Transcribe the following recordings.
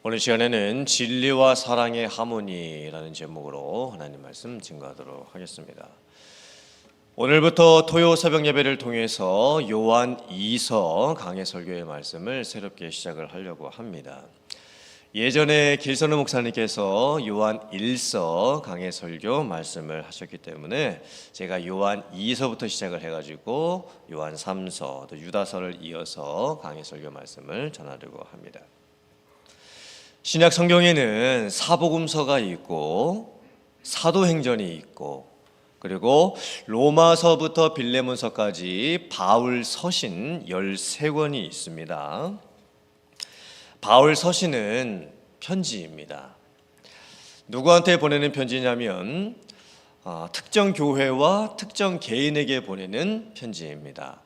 오늘 시간에는 진리와 사랑의 하모니라는 제목으로 하나님 말씀 증거하도록 하겠습니다. 오늘부터 토요 새벽 예배를 통해서 요한 2서 강해 설교의 말씀을 새롭게 시작을 하려고 합니다. 예전에 길선우 목사님께서 요한 1서 강해 설교 말씀을 하셨기 때문에 제가 요한 2서부터 시작을 해가지고 요한 3서 또 유다서를 이어서 강해 설교 말씀을 전하려고 합니다. 신약 성경에는 사복음서가 있고 사도행전이 있고 그리고 로마서부터 빌레몬서까지 바울 서신 13권이 있습니다. 바울 서신은 편지입니다. 누구한테 보내는 편지냐면 특정 교회와 특정 개인에게 보내는 편지입니다.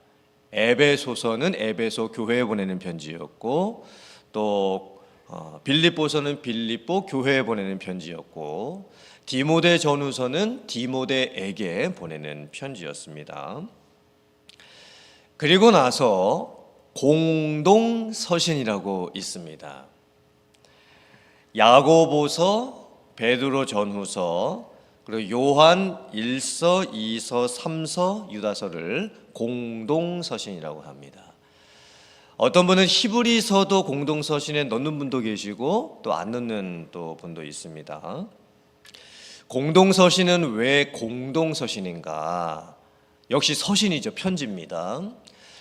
에베소서는 에베소 교회에 보내는 편지였고 또 빌립보서는 빌립보 교회에 보내는 편지였고 디모데 전후서는 디모데에게 보내는 편지였습니다. 그리고 나서 공동 서신이라고 있습니다. 야고보서, 베드로 전후서, 그리고 요한 1서, 2서, 3서, 유다서를 공동 서신이라고 합니다. 어떤 분은 히브리서도 공동 서신에 넣는 분도 계시고 또 안 넣는 또 분도 있습니다. 공동 서신은 왜 공동 서신인가? 역시 서신이죠. 편지입니다.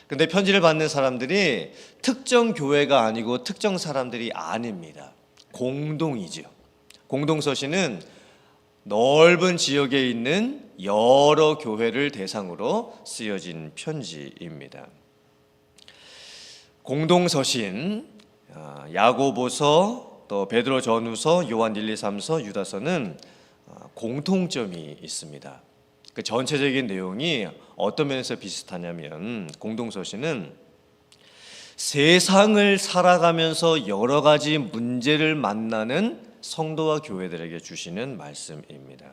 근데 편지를 받는 사람들이 특정 교회가 아니고 특정 사람들이 아닙니다. 공동이죠. 공동 서신은 넓은 지역에 있는 여러 교회를 대상으로 쓰여진 편지입니다. 공동서신, 야고보서, 또 베드로 전후서, 요한 1, 2, 3서, 유다서는 공통점이 있습니다. 그 전체적인 내용이 어떤 면에서 비슷하냐면 공동서신은 세상을 살아가면서 여러 가지 문제를 만나는 성도와 교회들에게 주시는 말씀입니다.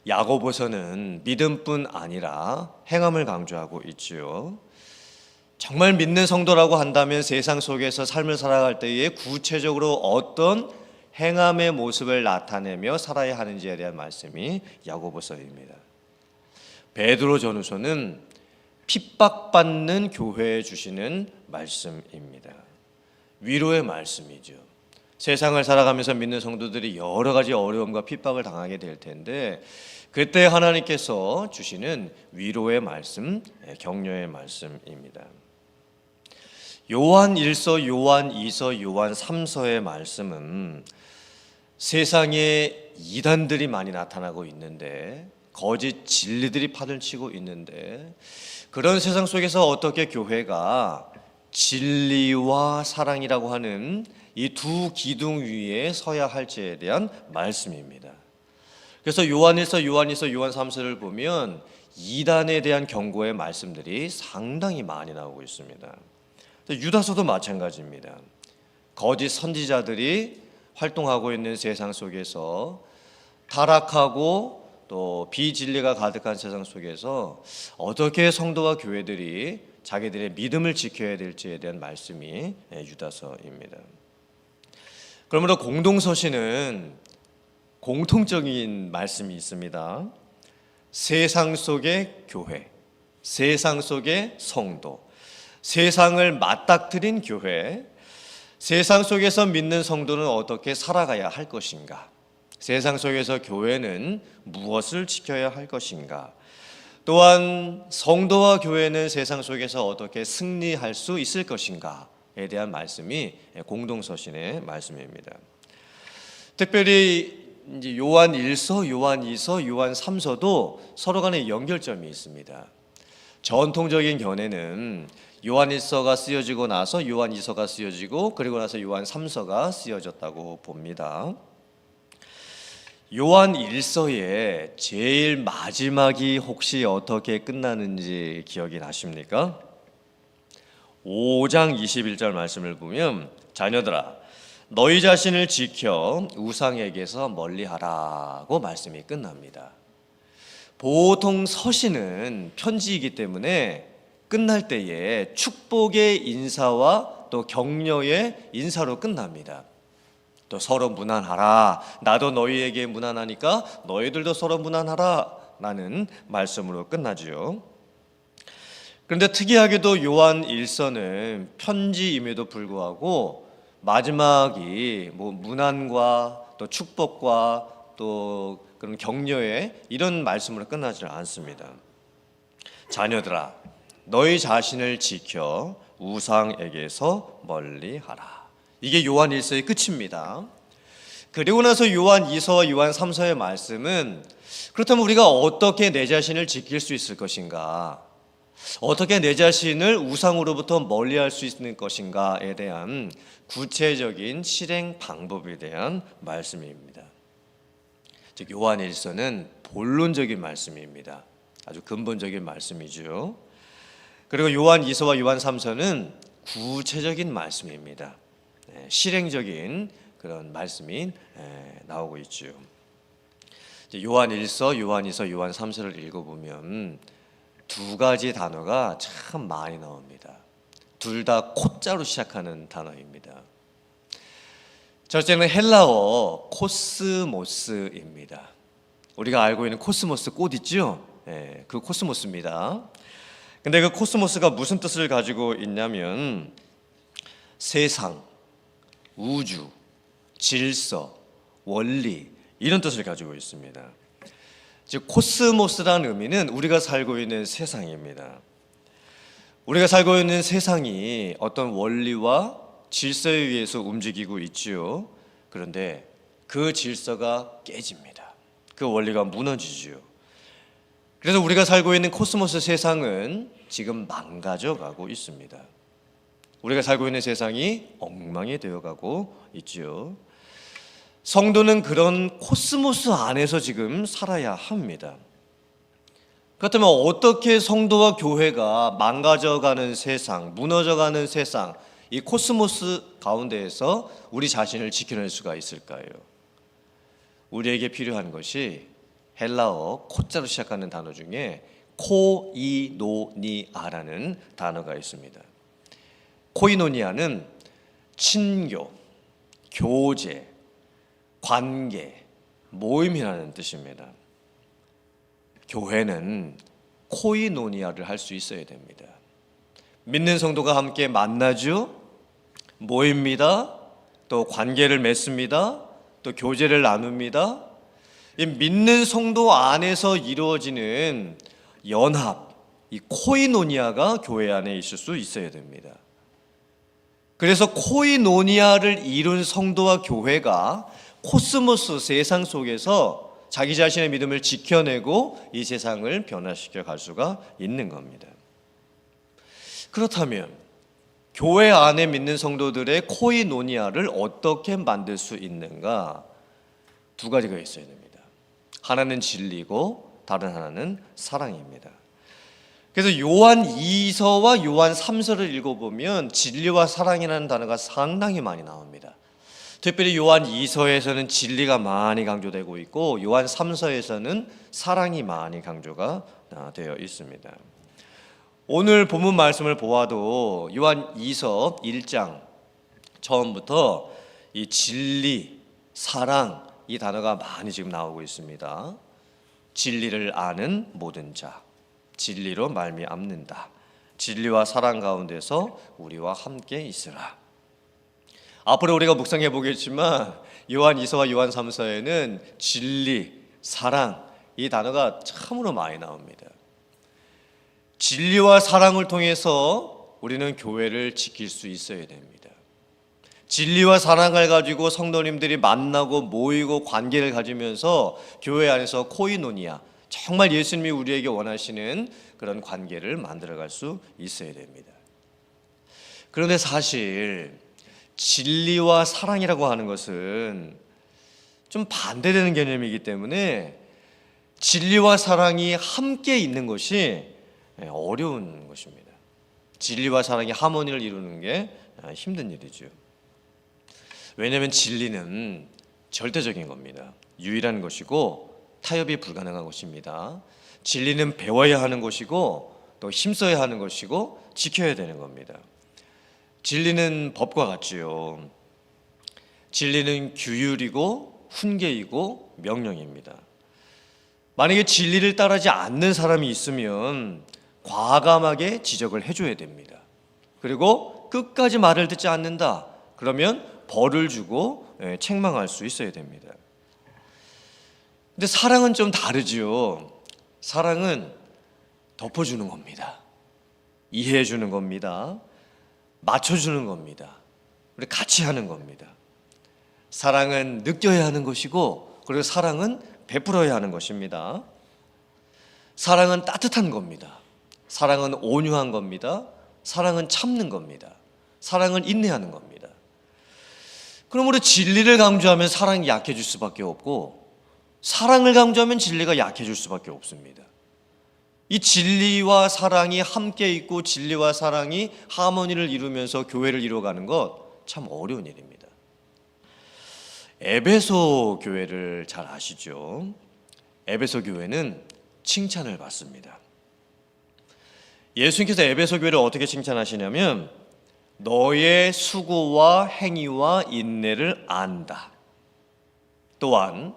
야고보서는 믿음뿐 아니라 행함을 강조하고 있지요. 정말 믿는 성도라고 한다면 세상 속에서 삶을 살아갈 때에 구체적으로 어떤 행함의 모습을 나타내며 살아야 하는지에 대한 말씀이 야고보서입니다. 베드로 전후서는 핍박받는 교회에 주시는 말씀입니다. 위로의 말씀이죠. 세상을 살아가면서 믿는 성도들이 여러 가지 어려움과 핍박을 당하게 될 텐데 그때 하나님께서 주시는 위로의 말씀, 격려의 말씀입니다. 요한 1서, 요한 2서, 요한 3서의 말씀은 세상에 이단들이 많이 나타나고 있는데 거짓 진리들이 파들치고 있는데 그런 세상 속에서 어떻게 교회가 진리와 사랑이라고 하는 이 두 기둥 위에 서야 할지에 대한 말씀입니다. 그래서 요한 1서, 요한 2서, 요한 3서를 보면 이단에 대한 경고의 말씀들이 상당히 많이 나오고 있습니다. 유다서도 마찬가지입니다. 거짓 선지자들이 활동하고 있는 세상 속에서 타락하고 또 비진리가 가득한 세상 속에서 어떻게 성도와 교회들이 자기들의 믿음을 지켜야 될지에 대한 말씀이 유다서입니다. 그러므로 공동서신은 공통적인 말씀이 있습니다. 세상 속의 교회, 세상 속의 성도, 세상을 맞닥뜨린 교회, 세상 속에서 믿는 성도는 어떻게 살아가야 할 것인가? 세상 속에서 교회는 무엇을 지켜야 할 것인가? 또한 성도와 교회는 세상 속에서 어떻게 승리할 수 있을 것인가에 대한 말씀이 공동서신의 말씀입니다. 특별히 이제 요한 1서, 요한 2서, 요한 3서도 서로 간에 연결점이 있습니다. 전통적인 견해는 요한 1서가 쓰여지고 나서 요한 2서가 쓰여지고 그리고 나서 요한 3서가 쓰여졌다고 봅니다. 요한 1서의 제일 마지막이 혹시 어떻게 끝나는지 기억이 나십니까? 5장 21절 말씀을 보면 자녀들아 너희 자신을 지켜 우상에게서 멀리하라고 말씀이 끝납니다. 보통 서신은 편지이기 때문에 끝날 때에 축복의 인사와 또 또 격려의 인사로 끝납니다. 또 서로 무난하라. 나도 너희에게 무난하니까 너희들도 서로 무난하라. 라는 말씀으로 끝나지요. 그런데 특이하게도 요한 1서는 편지임에도 불구하고 마지막이 무난과 또 축복과 또 그런 격려의 이런 말씀으로 끝나지 않습니다. 자녀들아, 너희 자신을 지켜 우상에게서 멀리하라. 이게 요한 1서의 끝입니다. 그리고 나서 요한 2서와 요한 3서의 말씀은 그렇다면 우리가 어떻게 내 자신을 지킬 수 있을 것인가? 어떻게 내 자신을 우상으로부터 멀리할 수 있는 것인가에 대한 구체적인 실행 방법에 대한 말씀입니다. 즉 요한 1서는 본론적인 말씀입니다. 아주 근본적인 말씀이죠. 그리고 요한 2서와 요한 3서는 구체적인 말씀입니다. 실행적인 그런 말씀이 나오고 있죠. 요한 1서, 요한 2서, 요한 3서를 읽어보면 두 가지 단어가 참 많이 나옵니다. 둘 다 코자로 시작하는 단어입니다. 첫째는 헬라어 코스모스입니다. 우리가 알고 있는 코스모스 꽃 있죠? 그 코스모스입니다. 근데 그 코스모스가 무슨 뜻을 가지고 있냐면 세상, 우주, 질서, 원리 이런 뜻을 가지고 있습니다. 즉 코스모스라는 의미는 우리가 살고 있는 세상입니다. 우리가 살고 있는 세상이 어떤 원리와 질서에 의해서 움직이고 있지요. 그런데 그 질서가 깨집니다. 그 원리가 무너지지요. 그래서 우리가 살고 있는 코스모스 세상은 지금 망가져가고 있습니다. 우리가 살고 있는 세상이 엉망이 되어가고 있지요. 성도는 그런 코스모스 안에서 지금 살아야 합니다. 그렇다면 어떻게 성도와 교회가 망가져가는 세상, 무너져가는 세상, 이 코스모스 가운데에서 우리 자신을 지켜낼 수가 있을까요? 우리에게 필요한 것이 헬라어 코자로 시작하는 단어 중에 코이노니아라는 단어가 있습니다. 코이노니아는 친교, 교제, 관계, 모임이라는 뜻입니다. 교회는 코이노니아를 할 수 있어야 됩니다. 믿는 성도가 함께 만나죠, 모입니다, 또 관계를 맺습니다, 또 교제를 나눕니다. 이 믿는 성도 안에서 이루어지는 연합, 이 코이노니아가 교회 안에 있을 수 있어야 됩니다. 그래서 코이노니아를 이룬 성도와 교회가 코스모스 세상 속에서 자기 자신의 믿음을 지켜내고 이 세상을 변화시켜 갈 수가 있는 겁니다. 그렇다면 교회 안에 믿는 성도들의 코이노니아를 어떻게 만들 수 있는가? 두 가지가 있어야 됩니다. 하나는 진리고 다른 하나는 사랑입니다. 그래서 요한 2서와 요한 3서를 읽어보면 진리와 사랑이라는 단어가 상당히 많이 나옵니다. 특별히 요한 2서에서는 진리가 많이 강조되고 있고 요한 3서에서는 사랑이 많이 강조가 되어 있습니다. 오늘 본문 말씀을 보아도 요한 2서 1장 처음부터 이 진리, 사랑 이 단어가 많이 지금 나오고 있습니다. 진리를 아는 모든 자, 진리로 말미암는다. 진리와 사랑 가운데서 우리와 함께 있으라. 앞으로 우리가 묵상해 보겠지만 요한 2서와 요한 3서에는 진리, 사랑 이 단어가 참으로 많이 나옵니다. 진리와 사랑을 통해서 우리는 교회를 지킬 수 있어야 됩니다. 진리와 사랑을 가지고 성도님들이 만나고 모이고 관계를 가지면서 교회 안에서 코이노니아, 정말 예수님이 우리에게 원하시는 그런 관계를 만들어갈 수 있어야 됩니다. 그런데 사실 진리와 사랑이라고 하는 것은 좀 반대되는 개념이기 때문에 진리와 사랑이 함께 있는 것이 어려운 것입니다. 진리와 사랑이 하모니를 이루는 게 힘든 일이죠. 왜냐하면 진리는 절대적인 겁니다. 유일한 것이고 타협이 불가능한 것입니다. 진리는 배워야 하는 것이고 또 힘써야 하는 것이고 지켜야 되는 겁니다. 진리는 법과 같지요. 진리는 규율이고 훈계이고 명령입니다. 만약에 진리를 따르지 않는 사람이 있으면 과감하게 지적을 해줘야 됩니다. 그리고 끝까지 말을 듣지 않는다. 그러면 벌을 주고 책망할 수 있어야 됩니다. 근데 사랑은 좀 다르지요. 사랑은 덮어주는 겁니다. 이해해주는 겁니다. 맞춰주는 겁니다. 우리 같이 하는 겁니다. 사랑은 느껴야 하는 것이고, 그리고 사랑은 베풀어야 하는 것입니다. 사랑은 따뜻한 겁니다. 사랑은 온유한 겁니다. 사랑은 참는 겁니다. 사랑은 인내하는 겁니다. 그러므로 진리를 강조하면 사랑이 약해질 수밖에 없고, 사랑을 강조하면 진리가 약해질 수밖에 없습니다. 이 진리와 사랑이 함께 있고 진리와 사랑이 하모니를 이루면서 교회를 이루어가는 것 참 어려운 일입니다. 에베소 교회를 잘 아시죠? 에베소 교회는 칭찬을 받습니다. 예수님께서 에베소 교회를 어떻게 칭찬하시냐면 너의 수고와 행위와 인내를 안다. 또한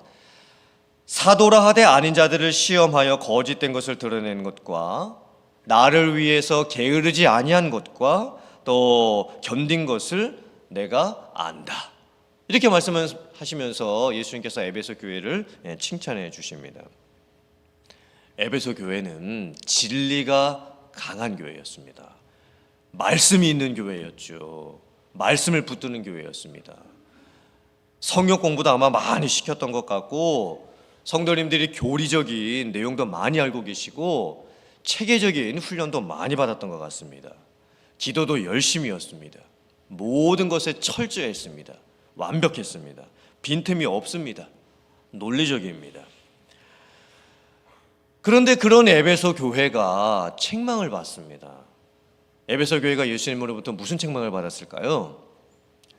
사도라 하되 아닌 자들을 시험하여 거짓된 것을 드러내는 것과 나를 위해서 게으르지 아니한 것과 또 견딘 것을 내가 안다. 이렇게 말씀하시면서 예수님께서 에베소 교회를 칭찬해 주십니다. 에베소 교회는 진리가 강한 교회였습니다. 말씀이 있는 교회였죠. 말씀을 붙드는 교회였습니다. 성경 공부도 아마 많이 시켰던 것 같고 성도님들이 교리적인 내용도 많이 알고 계시고 체계적인 훈련도 많이 받았던 것 같습니다. 기도도 열심히 했습니다. 모든 것에 철저했습니다. 완벽했습니다. 빈틈이 없습니다. 논리적입니다. 그런데 그런 에베소 교회가 책망을 받습니다. 에베소 교회가 예수님으로부터 무슨 책망을 받았을까요?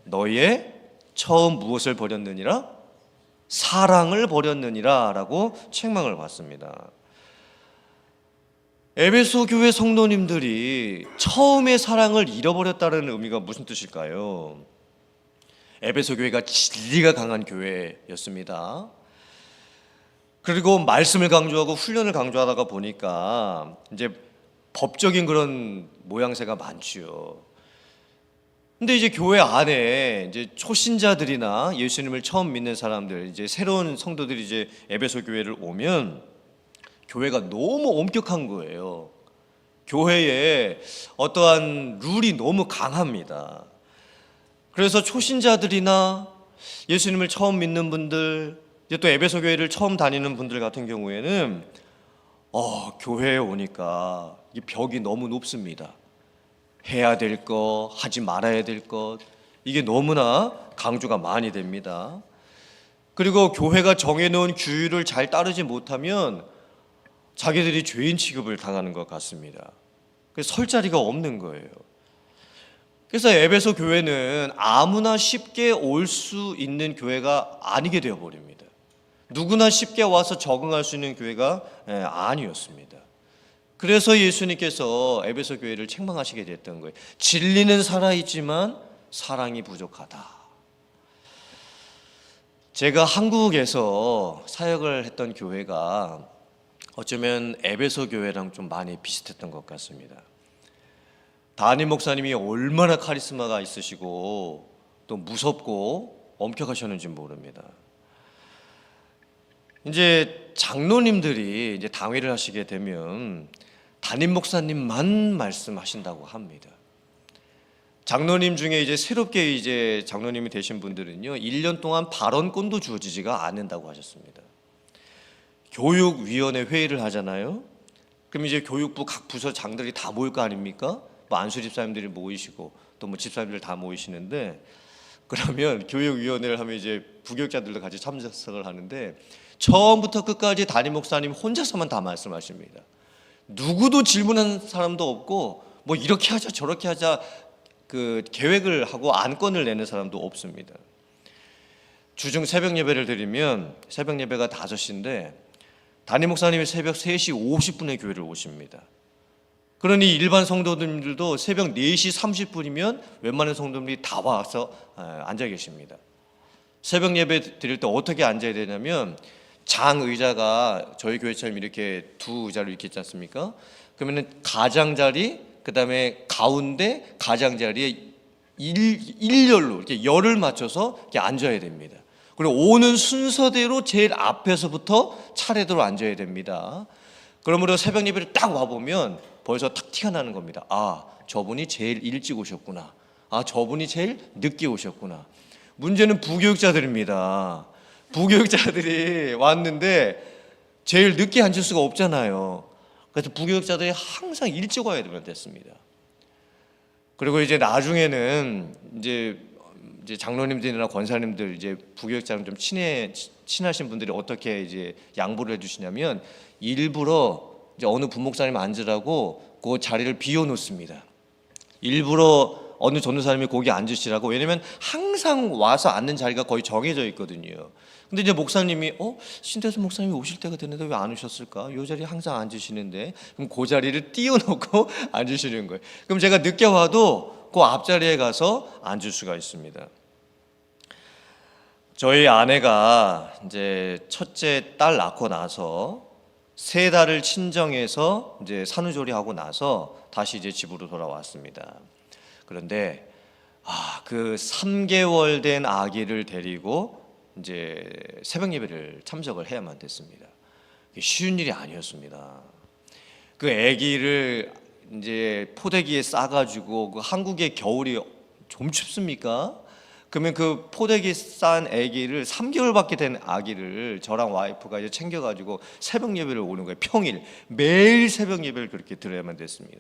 너희의 처음 무엇을 버렸느니라? 사랑을 버렸느니라 라고 책망을 받습니다. 에베소 교회 성도님들이 처음의 사랑을 잃어버렸다는 의미가 무슨 뜻일까요? 에베소 교회가 진리가 강한 교회였습니다. 그리고 말씀을 강조하고 훈련을 강조하다가 보니까 이제 법적인 그런 모양새가 많지요. 근데 이제 교회 안에 이제 초신자들이나 예수님을 처음 믿는 사람들, 이제 새로운 성도들이 이제 에베소 교회를 오면 교회가 너무 엄격한 거예요. 교회에 어떠한 룰이 너무 강합니다. 그래서 초신자들이나 예수님을 처음 믿는 분들, 이제 또 에베소 교회를 처음 다니는 분들 같은 경우에는 교회에 오니까 이 벽이 너무 높습니다. 해야 될 것, 하지 말아야 될 것, 이게 너무나 강조가 많이 됩니다. 그리고 교회가 정해놓은 규율을 잘 따르지 못하면 자기들이 죄인 취급을 당하는 것 같습니다. 그래서 설 자리가 없는 거예요. 그래서 에베소 교회는 아무나 쉽게 올 수 있는 교회가 아니게 되어버립니다. 누구나 쉽게 와서 적응할 수 있는 교회가 아니었습니다. 그래서 예수님께서 에베소 교회를 책망하시게 됐던 거예요. 진리는 살아있지만 사랑이 부족하다. 제가 한국에서 사역을 했던 교회가 어쩌면 에베소 교회랑 좀 많이 비슷했던 것 같습니다. 담임 목사님이 얼마나 카리스마가 있으시고 또 무섭고 엄격하셨는지 모릅니다. 이제 장로님들이 이제 당회를 하시게 되면 담임 목사님만 말씀하신다고 합니다. 장로님 중에 이제 새롭게 이제 장로님이 되신 분들은요, 1년 동안 발언권도 주어지지가 않는다고 하셨습니다. 교육위원회 회의를 하잖아요. 그럼 이제 교육부 각 부서 장들이 다 모일 거 아닙니까? 뭐 안수 집사님들이 모이시고 또 뭐 집사님들 다 모이시는데, 그러면 교육위원회를 하면 이제 부교육자들도 같이 참석을 하는데 처음부터 끝까지 담임 목사님 혼자서만 다 말씀하십니다. 누구도 질문한 사람도 없고 뭐 이렇게 하자 저렇게 하자 그 계획을 하고 안건을 내는 사람도 없습니다. 주중 새벽 예배를 드리면 새벽 예배가 5시인데 담임 목사님이 새벽 3시 50분에 교회를 오십니다. 그러니 일반 성도님들도 새벽 4시 30분이면 웬만한 성도님들이 다 와서 앉아 계십니다. 새벽 예배 드릴 때 어떻게 앉아야 되냐면 장 의자가 저희 교회처럼 이렇게 두 의자로 이렇게 있지 않습니까? 그러면은 가장자리, 그다음에 가운데 가장자리에 일렬로 이렇게 열을 맞춰서 이렇게 앉아야 됩니다. 그리고 오는 순서대로 제일 앞에서부터 차례대로 앉아야 됩니다. 그러므로 새벽 예배를 딱 와보면 벌써 탁 티가 나는 겁니다. 아, 저분이 제일 일찍 오셨구나. 아, 저분이 제일 늦게 오셨구나. 문제는 부교육자들입니다. 부교육자들이 왔는데 제일 늦게 앉을 수가 없잖아요. 그래서 부교육자들이 항상 일찍 와야 되면 됐습니다. 그리고 이제 나중에는 이제 장로님들이나 권사님들 이제 부교육자랑 좀 친하신 분들이 어떻게 이제 양보를 해주시냐면 일부러 이제 어느 부목사님 앉으라고 그 자리를 비워놓습니다. 일부러 어느 전도사님이 거기 앉으시라고. 왜냐면 항상 와서 앉는 자리가 거의 정해져 있거든요. 근데 이제 목사님이 신대수 목사님이 오실 때가 됐는데 왜 안 오셨을까? 이 자리에 항상 앉으시는데, 그럼 그 자리를 띄워놓고 앉으시는 거예요. 그럼 제가 늦게 와도 그 앞자리에 가서 앉을 수가 있습니다. 저희 아내가 이제 첫째 딸 낳고 나서 3달을 친정에서 이제 산후조리하고 나서 다시 이제 집으로 돌아왔습니다. 그런데 그 3개월 된 아기를 데리고 이제 새벽 예배를 참석을 해야만 됐습니다. 쉬운 일이 아니었습니다. 그 아기를 이제 포대기에 싸가지고, 그 한국의 겨울이 좀 춥습니까? 그러면 그 포대기 싼 아기를 3개월밖에 된 아기를 저랑 와이프가 이제 챙겨가지고 새벽 예배를 오는 거예요. 평일 매일 새벽 예배를 그렇게 드려야만 됐습니다.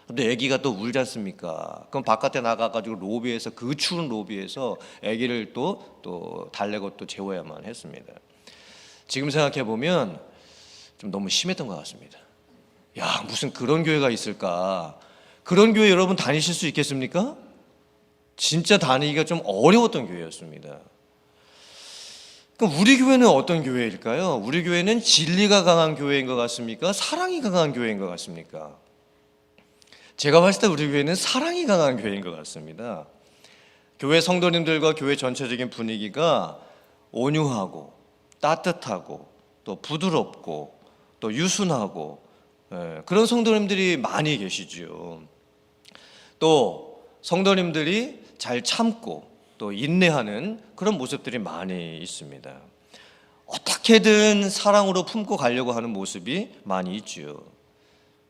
근데 아기가 또 울지 않습니까? 그럼 바깥에 나가가지고 로비에서, 그 추운 로비에서 아기를 또 달래고 또 재워야만 했습니다. 지금 생각해 보면 좀 너무 심했던 것 같습니다. 야, 무슨 그런 교회가 있을까? 그런 교회 여러분 다니실 수 있겠습니까? 진짜 다니기가 좀 어려웠던 교회였습니다. 그럼 우리 교회는 어떤 교회일까요? 우리 교회는 진리가 강한 교회인 것 같습니까? 사랑이 강한 교회인 것 같습니까? 제가 봤을 때 우리 교회는 사랑이 강한 교회인 것 같습니다. 교회 성도님들과 교회 전체적인 분위기가 온유하고 따뜻하고 또 부드럽고 또 유순하고, 그런 성도님들이 많이 계시죠. 또 성도님들이 잘 참고 또 인내하는 그런 모습들이 많이 있습니다. 어떻게든 사랑으로 품고 가려고 하는 모습이 많이 있죠.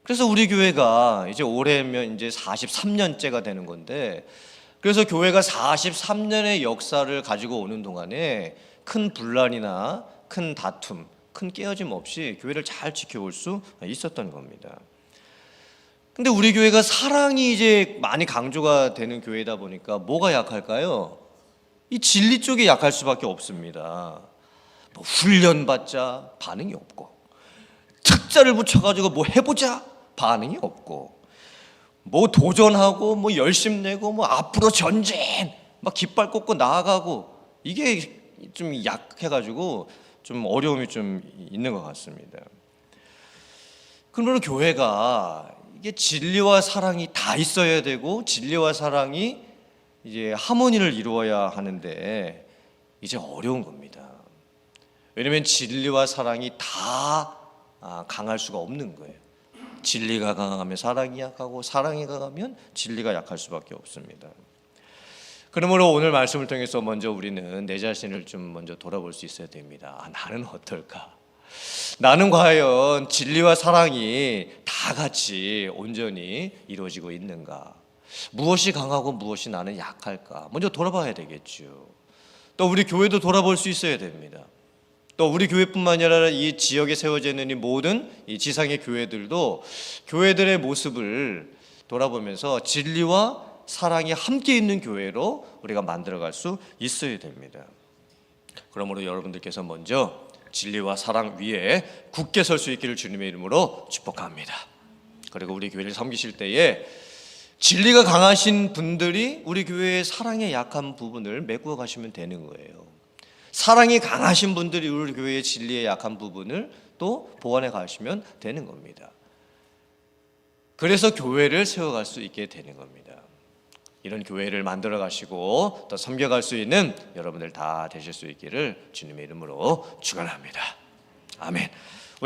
그래서 우리 교회가 이제 올해면 이제 43년째가 되는 건데, 그래서 교회가 43년의 역사를 가지고 오는 동안에 큰 분란이나 큰 다툼, 큰 깨어짐 없이 교회를 잘 지켜올 수 있었던 겁니다. 근데 우리 교회가 사랑이 이제 많이 강조가 되는 교회다 보니까 뭐가 약할까요? 이 진리 쪽이 약할 수밖에 없습니다. 뭐 훈련받자 반응이 없고, 특자를 붙여가지고 뭐 해보자 반응이 없고, 뭐 도전하고 뭐 열심 내고 뭐 앞으로 전진 막 깃발 꽂고 나아가고, 이게 좀 약해가지고 좀 어려움이 좀 있는 것 같습니다. 그러므로 교회가 이게 진리와 사랑이 다 있어야 되고, 진리와 사랑이 이제 하모니를 이루어야 하는데 이제 어려운 겁니다. 왜냐하면 진리와 사랑이 다 강할 수가 없는 거예요. 진리가 강하면 사랑이 약하고, 사랑이 강하면 진리가 약할 수밖에 없습니다. 그러므로 오늘 말씀을 통해서 먼저 우리는 내 자신을 좀 먼저 돌아볼 수 있어야 됩니다. 나는 어떨까? 나는 과연 진리와 사랑이 다 같이 온전히 이루어지고 있는가? 무엇이 강하고 무엇이 나는 약할까? 먼저 돌아봐야 되겠죠. 또 우리 교회도 돌아볼 수 있어야 됩니다. 또 우리 교회뿐만 아니라 이 지역에 세워져 있는 이 모든 이 지상의 교회들도 교회들의 모습을 돌아보면서 진리와 사랑이 함께 있는 교회로 우리가 만들어갈 수 있어야 됩니다. 그러므로 여러분들께서 먼저 진리와 사랑 위에 굳게 설 수 있기를 주님의 이름으로 축복합니다. 그리고 우리 교회를 섬기실 때에 진리가 강하신 분들이 우리 교회의 사랑의 약한 부분을 메꾸어 가시면 되는 거예요. 사랑이 강하신 분들이 우리 교회의 진리의 약한 부분을 또 보완해 가시면 되는 겁니다. 그래서 교회를 세워갈 수 있게 되는 겁니다. 이런 교회를 만들어 가시고 또 섬겨갈 수 있는 여러분들 다 되실 수 있기를 주님의 이름으로 축원합니다. 아멘.